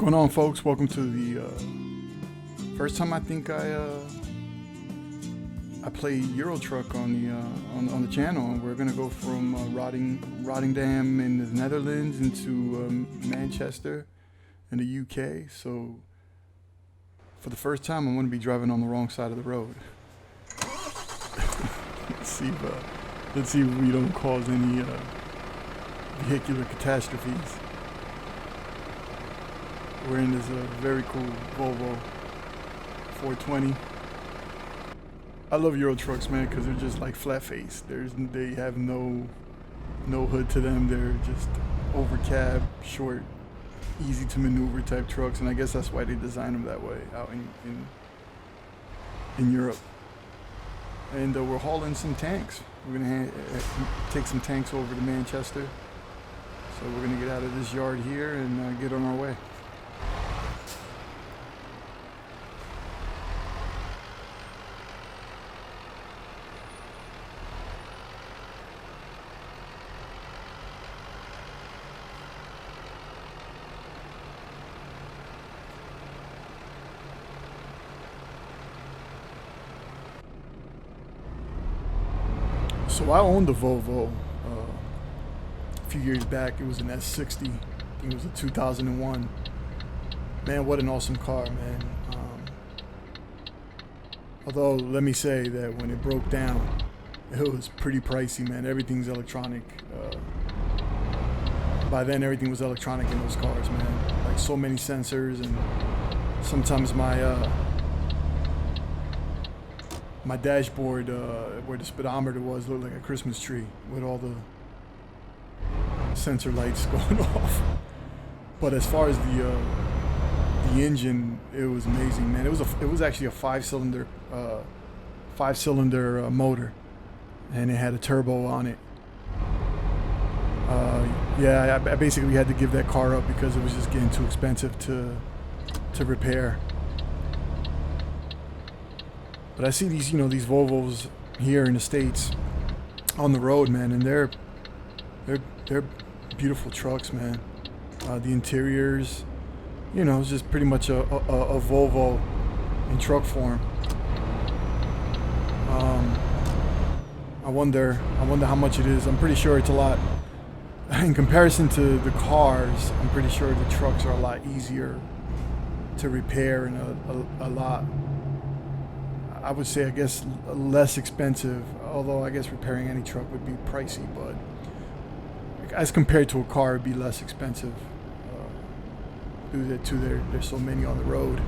What's going on, folks? Welcome to the first time I think I play Euro Truck on the channel. And we're gonna go from Rotterdam in the Netherlands into Manchester in the UK. So for the first time, I'm gonna be driving on the wrong side of the road. Let's see if we don't cause any vehicular catastrophes. We're in this very cool Volvo 420. I love Euro trucks, man, because they're just like flat face. They have no hood to them. They're just over cab, short, easy to maneuver type trucks, and I guess that's why they designed them that way out in Europe. And we're hauling some tanks. We're gonna take some tanks over to Manchester. So we're gonna get out of this yard here and get on our way. So I owned a Volvo a few years back. It was an S60. I think it was a 2001. Man, what an awesome car, man. Although, let me say that when it broke down, it was pretty pricey, man. Everything's electronic. By then, everything was electronic in those cars, man. Like so many sensors, and sometimes my dashboard, where the speedometer was, looked like a Christmas tree with all the sensor lights going off. But as far as the engine, it was amazing, man. It was actually a five-cylinder motor, and it had a turbo on it. Yeah, I basically had to give that car up because it was just getting too expensive to repair. But I see these Volvos here in the States on the road, man, and they're beautiful trucks, man. The interiors, it's just pretty much a Volvo in truck form. I wonder how much it is. I'm pretty sure it's a lot. In comparison to the cars, I'm pretty sure the trucks are a lot easier to repair and a lot, I would say, I guess, less expensive, although I guess repairing any truck would be pricey, but as compared to a car, it'd be less expensive due to there's so many on the road.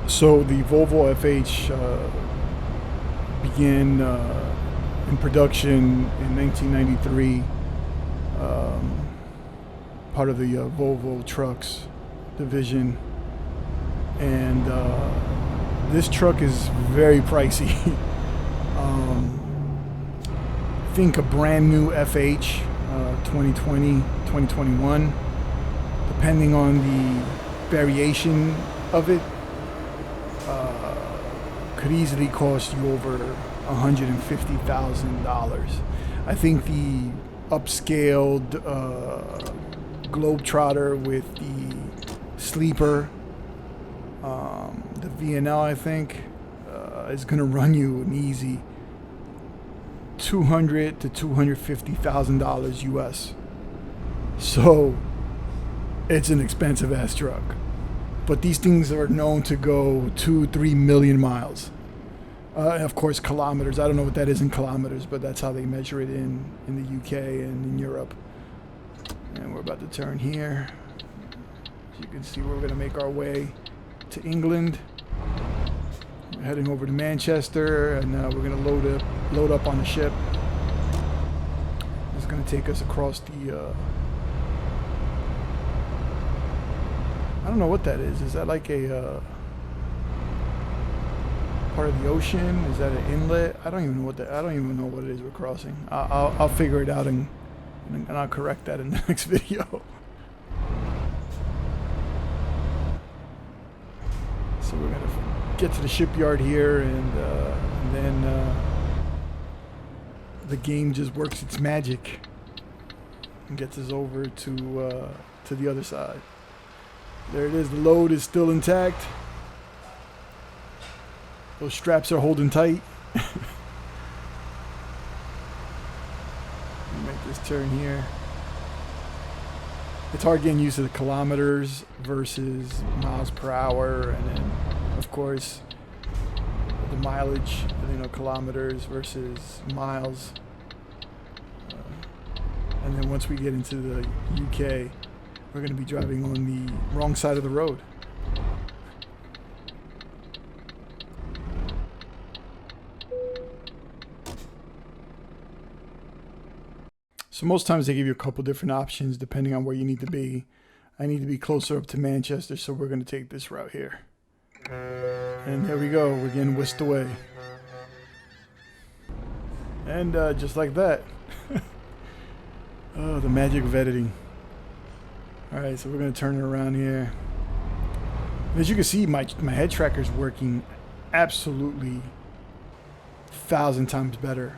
So the Volvo FH began in production in 1993, part of the Volvo Trucks division. And this truck is very pricey. I think a brand new FH 2020, 2021, depending on the variation of it, could easily cost you over $150,000. I think the upscaled Globetrotter with the sleeper, the VNL, I think, is going to run you an easy $200,000 to $250,000 US. So it's an expensive ass truck. But these things are known to go 2-3 million miles. Of course, kilometers. I don't know what that is in kilometers, but that's how they measure it in the UK and in Europe. And we're about to turn here. As you can see, we're going to make our way to England. We're heading over to Manchester, and we're going to load up on the ship. It's going to take us across the I don't know what that is. Is that like a part of the ocean? Is that an inlet? I don't even know what it is we're crossing. I'll figure it out and I'll correct that in the next video. So we're gonna get to the shipyard here, and then the game just works its magic and gets us over to to the other side. There it is. The load is still intact. Those straps are holding tight. Make this turn here. It's hard getting used to the kilometers versus miles per hour, and then of course the mileage, kilometers versus miles. And then once we get into the UK, we're going to be driving on the wrong side of the road. So most times they give you a couple different options depending on where you need to be. I need to be closer up to Manchester, so we're going to take this route here. And there we go, we're getting whisked away. And just like that. Oh, the magic of editing. Alright, so we're going to turn it around here. As you can see, my head tracker is working absolutely 1,000 times better.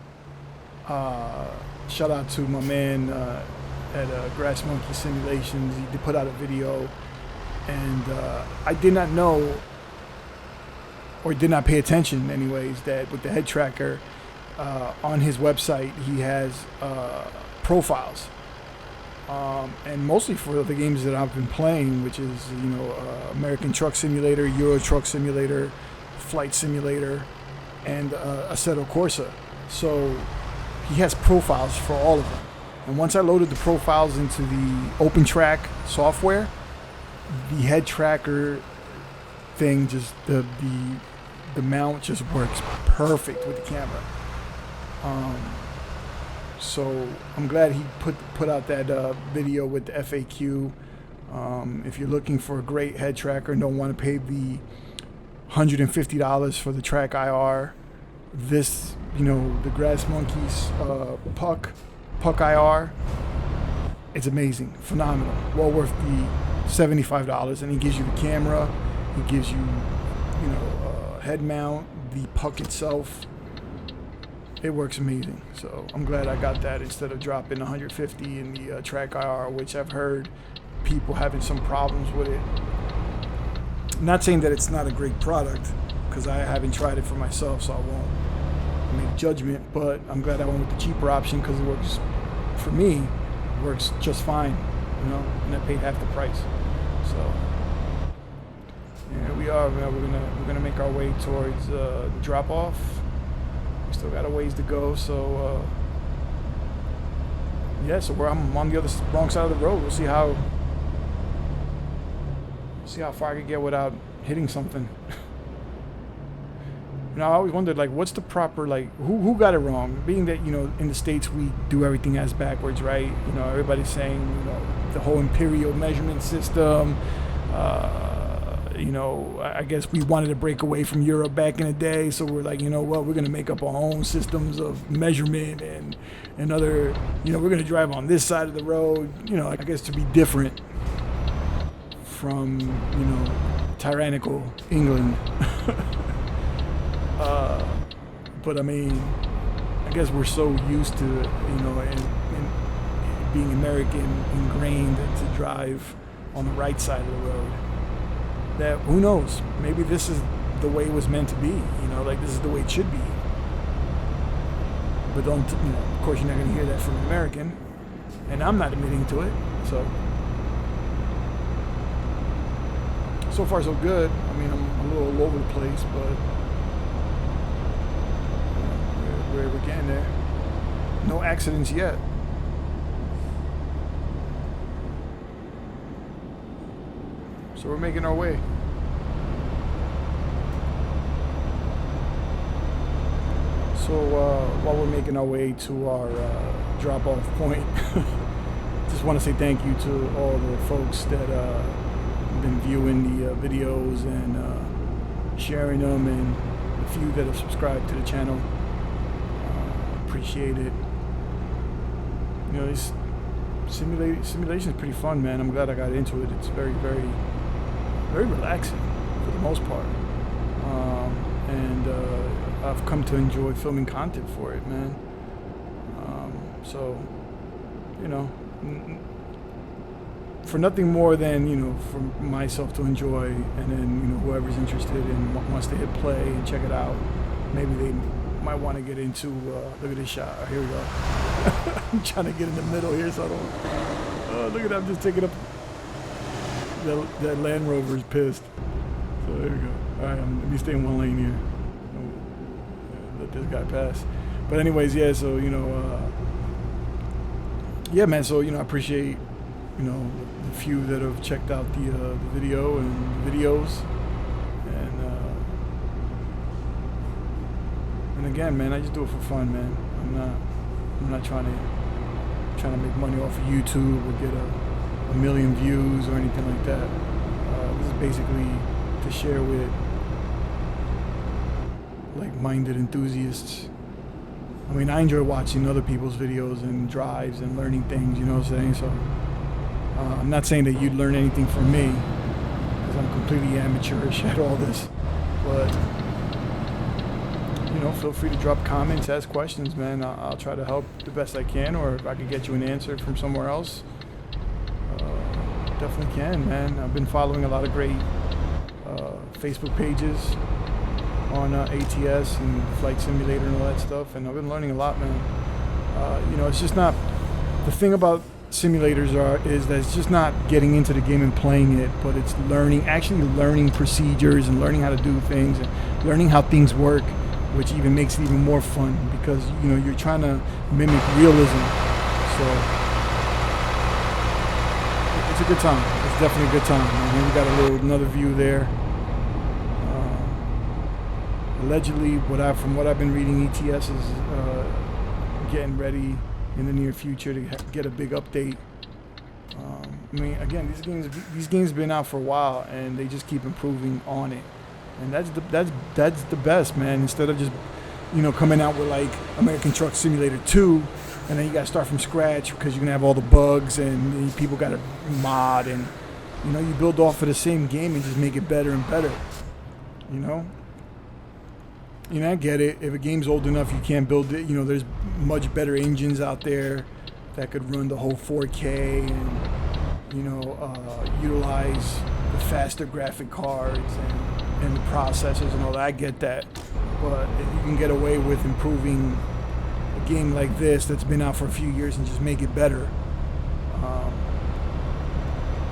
Shout out to my man at Grass Monkey Simulations. He put out a video, and I did not know, or did not pay attention anyways, that with the head tracker on his website he has profiles, and mostly for the games that I've been playing, which is American Truck Simulator, Euro Truck Simulator, Flight Simulator, and Assetto Corsa. So he has profiles for all of them. And once I loaded the profiles into the OpenTrack software, the head tracker thing, just the mount just works perfect with the camera. So I'm glad he put out that video with the FAQ. If you're looking for a great head tracker and don't want to pay the $150 for the Track IR, this, the Grass Monkeys Puck IR, it's amazing, phenomenal, well worth the $75. And he gives you the camera, he gives you, head mount, the Puck itself. It works amazing. So I'm glad I got that instead of dropping $150 in the Track IR, which I've heard people having some problems with it. Not saying that it's not a great product, because I haven't tried it for myself, so I won't make judgment, but I'm glad I went with the cheaper option because it works, for me, it works just fine, and I paid half the price. So here we are. We're gonna make our way towards the drop off. We still got a ways to go, so yeah. So I'm on the wrong side of the road. We'll see how far I can get without hitting something. I always wondered, what's the proper, who got it wrong? Being that, in the States we do everything as backwards, right? Everybody's saying, the whole imperial measurement system. I guess we wanted to break away from Europe back in the day, so we're like, we're going to make up our own systems of measurement and other, we're going to drive on this side of the road, I guess to be different from, tyrannical England. But I mean, I guess we're so used to, and being American ingrained to drive on the right side of the road, that who knows, maybe this is the way it was meant to be, this is the way it should be. But don't, of course you're not going to hear that from an American, and I'm not admitting to it, so far so good. I mean, I'm a little all over the place, but we're getting there. No accidents yet. So we're making our way. So while we're making our way to our drop-off point, just want to say thank you to all the folks that have been viewing the videos and sharing them, and the few that have subscribed to the channel. Appreciate it. This simulation is pretty fun, man. I'm glad I got into it. It's very, very, very relaxing for the most part, and I've come to enjoy filming content for it, man. for nothing more than, for myself to enjoy, and then, whoever's interested and wants to hit play and check it out, maybe they might want to get into, look at this shot. Here we go. I'm trying to get in the middle here so I don't, look at that, I'm just taking up, that Land Rover's pissed. So there we go. All right, let me stay in one lane here. Let this guy pass. But anyways, yeah, so, yeah, man, so, I appreciate, the few that have checked out the video and the videos. And again, man, I just do it for fun, man. I'm not trying to make money off of YouTube or get a million views or anything like that. This is basically to share with like-minded enthusiasts. I mean, I enjoy watching other people's videos and drives and learning things, you know what I'm saying? So I'm not saying that you'd learn anything from me, because I'm completely amateurish at all this. But, feel free to drop comments, ask questions, man. I'll try to help the best I can, or if I can get you an answer from somewhere else, definitely can, man. I've been following a lot of great Facebook pages on ATS and Flight Simulator and all that stuff, and I've been learning a lot, man. It's just not, the thing about simulators is that it's just not getting into the game and playing it, but it's actually learning procedures and learning how to do things and learning how things work, which even makes it even more fun, because you're trying to mimic realism. So it's a good time. It's definitely a good time. And here we got another view there. Allegedly, from what I've been reading, ETS is getting ready in the near future to get a big update. I mean, again, these games have been out for a while, and they just keep improving on it. And that's the best, man. Instead of just, coming out with like American Truck Simulator 2, and then you gotta start from scratch because you're gonna have all the bugs and people gotta mod, and you build off of the same game and just make it better and better. I get it. If a game's old enough, you can't build it. There's much better engines out there that could run the whole 4K and utilize the faster graphic cards and the processors and all that. I get that. But if you can get away with improving a game like this that's been out for a few years and just make it better,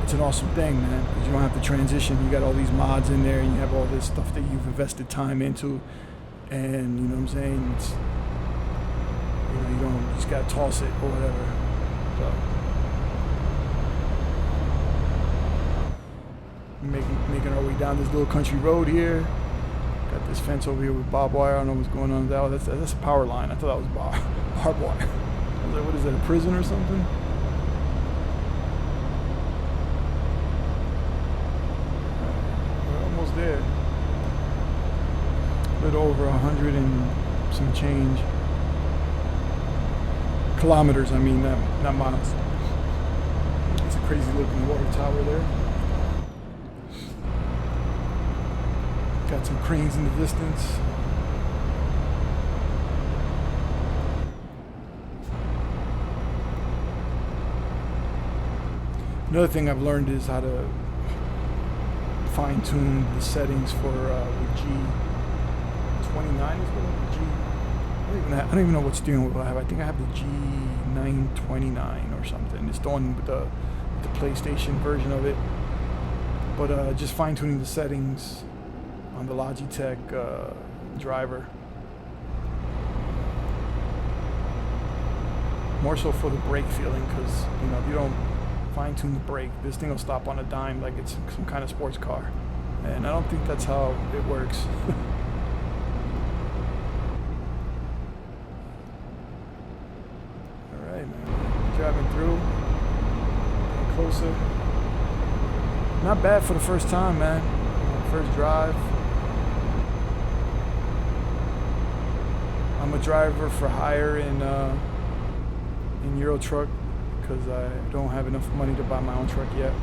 it's an awesome thing, man, because you don't have to transition. You got all these mods in there, and you have all this stuff that you've invested time into, and you know what I'm saying, it's, you just gotta toss it or whatever. So making our way down this little country road here. Got this fence over here with barbed wire. I don't know what's going on with that. Oh, that's a power line. I thought that was barbed wire. I was like, what is that, a prison or something? We're almost there. A little over 100 and some change. Kilometers, I mean, not miles. It's a crazy looking water tower there. Got some cranes in the distance. Another thing I've learned is how to fine-tune the settings for the G29 is what G. I don't even know what steering wheel I have. I think I have the G929 or something. It's the one with the PlayStation version of it. But just fine-tuning the settings on the Logitech driver. More so for the brake feeling, because if you don't fine-tune the brake, this thing will stop on a dime like it's some kind of sports car, and I don't think that's how it works. All right, man, driving through, getting closer. Not bad for the first time, man. First drive. I'm a driver for hire in Euro Truck because I don't have enough money to buy my own truck yet.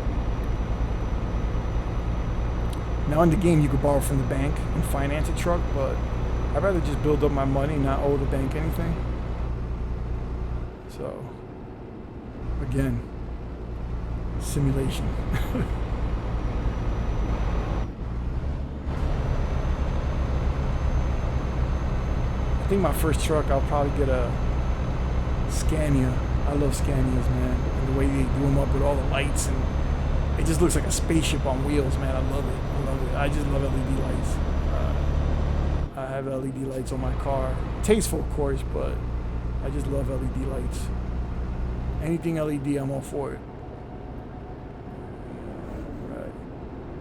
Now in the game you could borrow from the bank and finance a truck, but I'd rather just build up my money and not owe the bank anything. So again, simulation. I think my first truck, I'll probably get a Scania. I love Scanias, man. And the way they do them up with all the lights, and it just looks like a spaceship on wheels, man. I love it. I love it. I just love LED lights. I have LED lights on my car. Tasteful, of course, but I just love LED lights. Anything LED, I'm all for it. Right.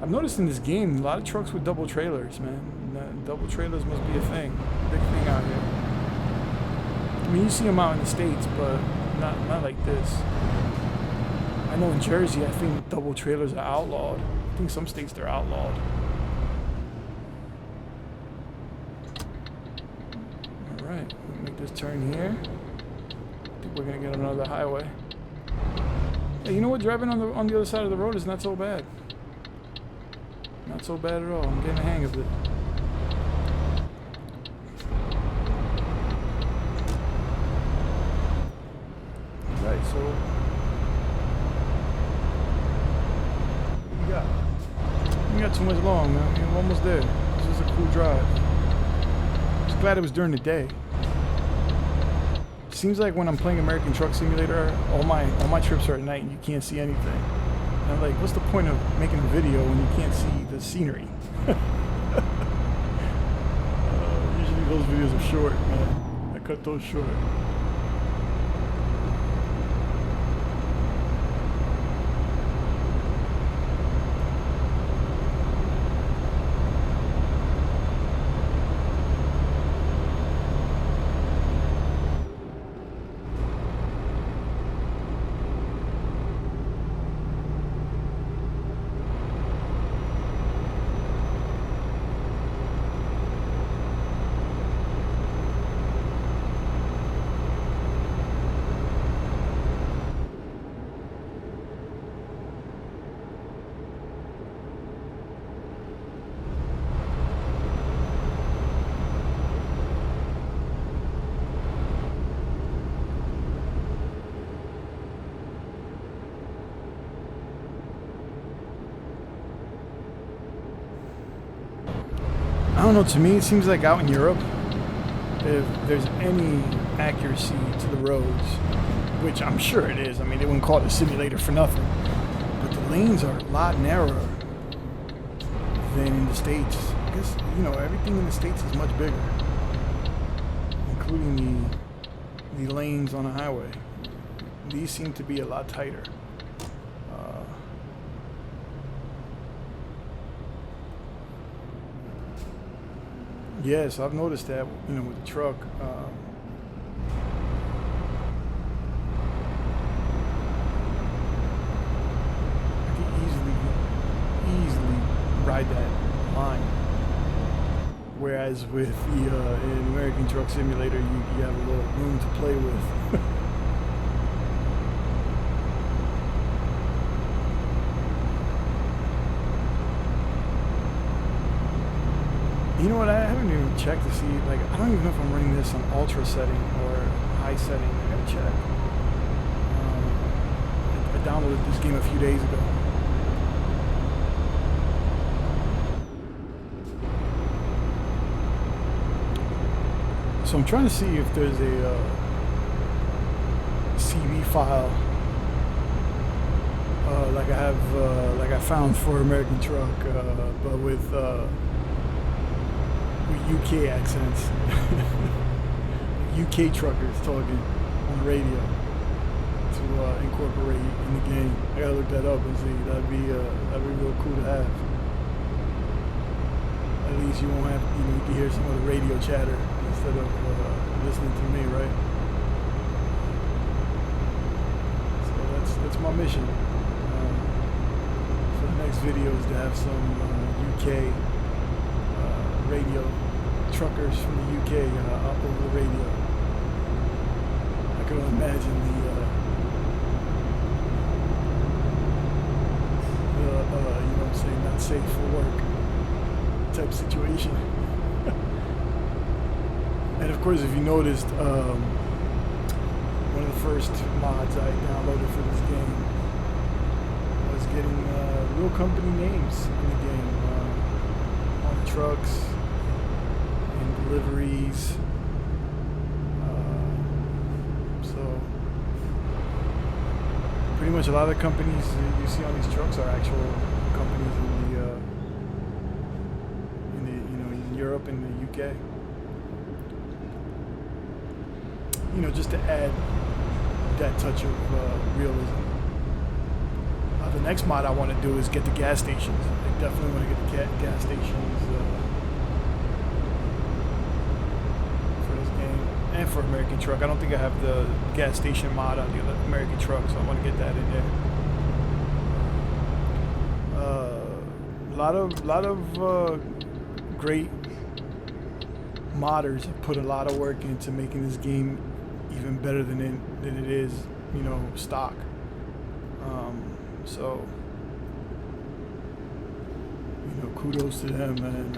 I've noticed in this game, a lot of trucks with double trailers, man. Double trailers must be a thing. Big thing out here. I mean, you see them out in the States, but not like this. I know in Jersey, I think double trailers are outlawed. I think some states they're outlawed. All right, we'll make this turn here. I think we're gonna get on another highway. Hey, you know what? Driving on the other side of the road is not so bad. Not so bad at all. I'm getting the hang of it. Right, so we got too much long, man. I mean, we're almost there. This is a cool drive. Just glad it was during the day. Seems like when I'm playing American Truck Simulator, all my trips are at night and you can't see anything. And I'm like, what's the point of making a video when you can't see the scenery? Usually those videos are short, man. I cut those short. I don't know, to me it seems like out in Europe, if there's any accuracy to the roads, which I'm sure it is, I mean they wouldn't call it a simulator for nothing, but the lanes are a lot narrower than in the States. I guess, you know, everything in the States is much bigger, including the lanes on a highway. These seem to be a lot tighter. Yes, I've noticed that, you know, with the truck. I can easily ride that line. Whereas with the in American Truck Simulator, you have a little room to play with. You know what, I haven't even checked to see, like, I don't even know if I'm running this on ultra setting or high setting. I gotta check. I downloaded this game a few days ago. So I'm trying to see if there's a CV file like I have, like I found for American Truck, but with UK accents. UK truckers talking on the radio to incorporate in the game. I gotta look that up and see. That'd be real cool to have. At least you won't have, you know, you can hear some of the radio chatter instead of listening to me, right? So that's my mission. For the next video is to have some UK radio truckers from the UK up over the radio. I can only imagine the you know what I'm saying, not safe for work type situation. And of course, if you noticed, one of the first mods I downloaded for this game real company names in the game on trucks and deliveries. So pretty much a lot of the companies you see on these trucks are actual companies in Europe and the UK. Just to add that touch of realism. The next mod I want to do is get the gas stations. I definitely want to get the gas stations for this game and for American Truck. I don't think I have the gas station mod on the American Truck, so I want to get that in there. A lot of great modders have put a lot of work into making this game even better than it is, stock. So, kudos to them, and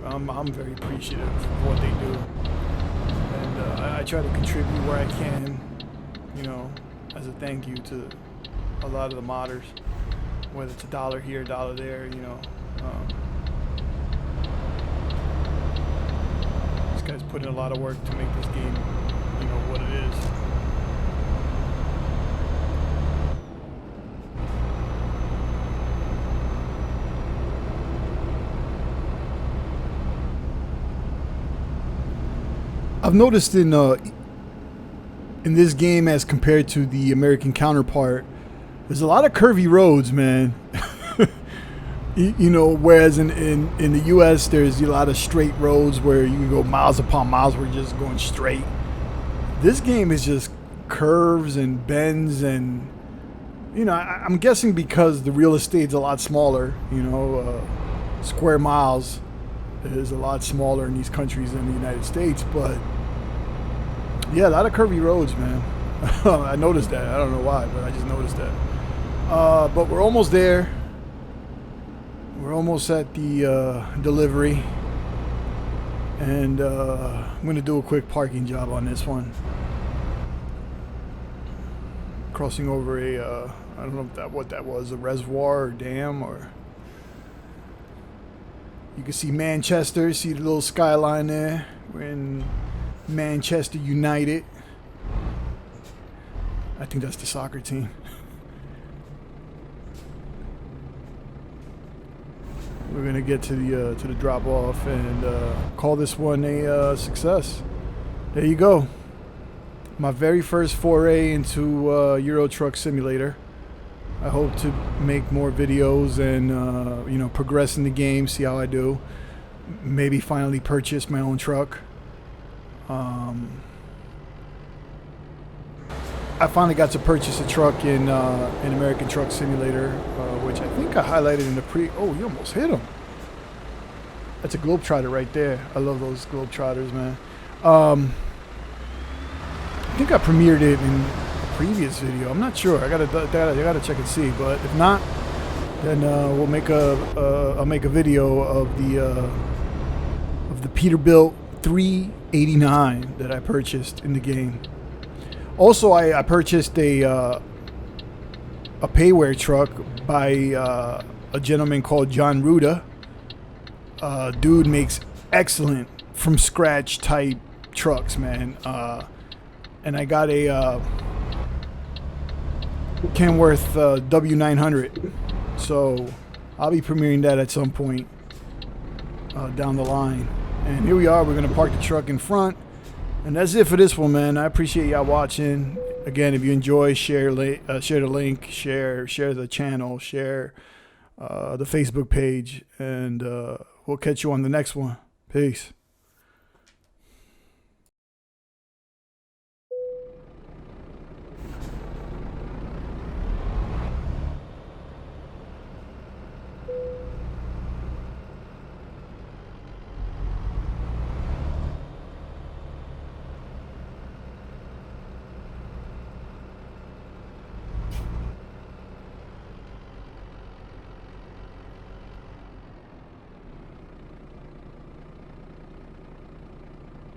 I'm very appreciative of what they do, and I try to contribute where I can, as a thank you to a lot of the modders, whether it's $1 here, $1 there, This guy's put in a lot of work to make this game, what it is. I've noticed in this game, as compared to the American counterpart, there's a lot of curvy roads, man. Whereas in the U.S. there's a lot of straight roads where you can go miles upon miles where you're just going straight. This game is just curves and bends, and I'm guessing because the real estate's a lot smaller. Square miles is a lot smaller in these countries than the United States, but yeah, a lot of curvy roads, man. I noticed that. I don't know why, but I just noticed that. But we're almost there. We're almost at the delivery, and I'm gonna do a quick parking job on this one. Crossing over a I don't know what that was, a reservoir or dam, or you can see Manchester. See the little skyline there. We're in Manchester United. I think that's the soccer team. We're gonna get to the drop off and call this one a success. There you go. My very first foray into Euro Truck Simulator. I hope to make more videos and progress in the game, see how I do. Maybe finally purchase my own truck. I finally got to purchase a truck in American Truck Simulator, which I think I highlighted in the Oh, you almost hit him. That's a Globetrotter right there. I love those Globetrotters, man. I think I premiered it in a previous video. I'm not sure. I gotta check and see. But if not, then I'll make a video of the Peterbilt 389 that I purchased in the game. Also, I purchased a payware truck by a gentleman called John Ruda. Dude makes excellent from scratch type trucks, man. And I got a Kenworth W900, so I'll be premiering that at some point down the line. And here we are. We're gonna park the truck in front. And that's it for this one, man. I appreciate y'all watching. Again, if you enjoy, share the link, share the channel, share the Facebook page, and we'll catch you on the next one. Peace.